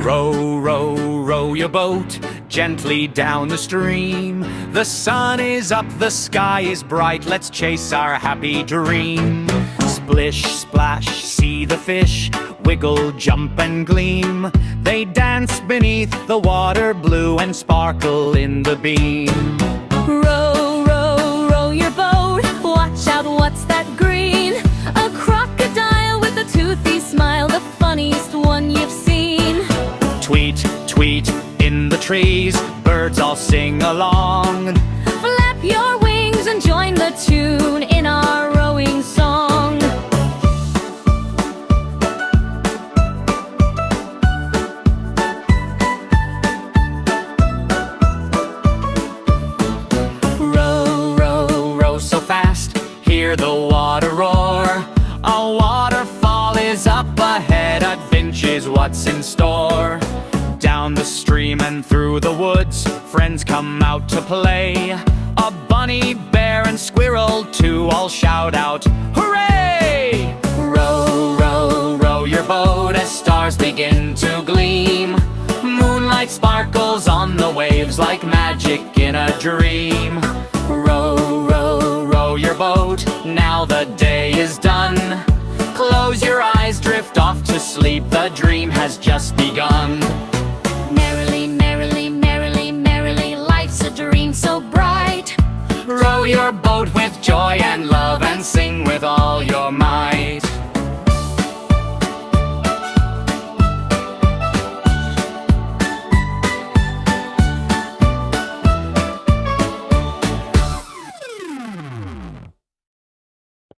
Row, row, row your boat gently down the stream. The sun is up, the sky is bright, let's chase our happy dream. Splish, splash, see the fish wiggle, jump and gleam. They dance beneath the water blue and sparkle in the beam. Row, row, row your boat, watch out, what's that green? A crocodile with a toothy smile, the funniest one you've seen. Tweet, tweet in the trees, birds all sing along. Flap your wings and join the tune in our rowing song. Row, row, row so fast, hear the water roar. A waterfall is up ahead, adventure's what's in store. Down the stream and through the woods, friends come out to play. A bunny, bear and squirrel too all shout out, hooray! Row, row, row your boat as stars begin to gleam. Moonlight sparkles on the waves like magic in a dream. Row, row, row your boat, now the day is done.